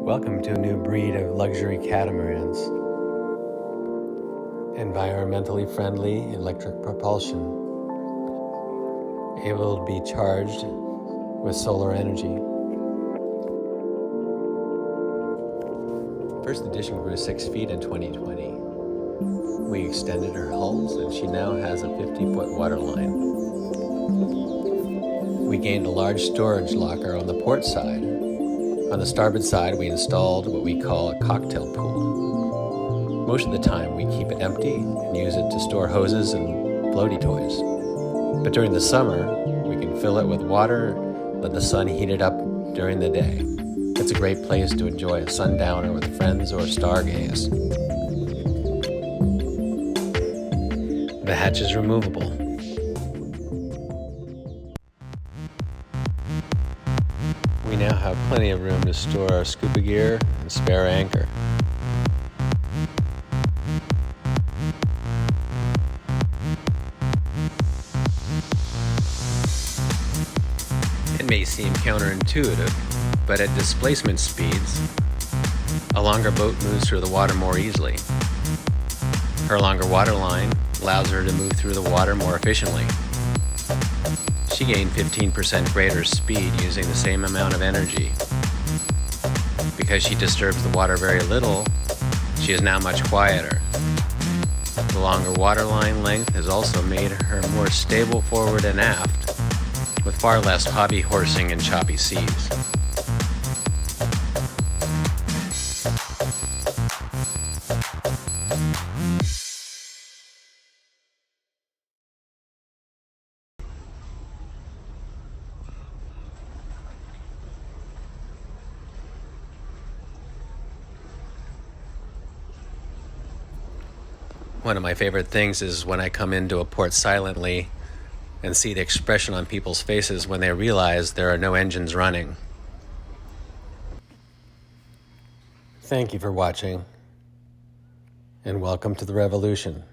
Welcome to a new breed of luxury catamarans. Environmentally friendly electric propulsion, able to be charged with solar energy. First edition grew 6 feet in 2020. We extended her hulls and she now has a 50-foot waterline. We gained a large storage locker on the port side. On the starboard side, we installed what we call a cocktail pool. Most of the time, we keep it empty and use it to store hoses and floaty toys. But during the summer, we can fill it with water, let the sun heat it up during the day. It's a great place to enjoy a sundowner with friends or stargaze. The hatch is removable. We now have plenty of room to store our scuba gear and spare anchor. It may seem counterintuitive, but at displacement speeds, a longer boat moves through the water more easily. Her longer waterline allows her to move through the water more efficiently. She gained 15% greater speed using the same amount of energy. Because she disturbs the water very little, she is now much quieter. The longer waterline length has also made her more stable forward and aft, with far less hobby horsing and choppy seas. One of my favorite things is when I come into a port silently and see the expression on people's faces when they realize there are no engines running. Thank you for watching, and welcome to the revolution.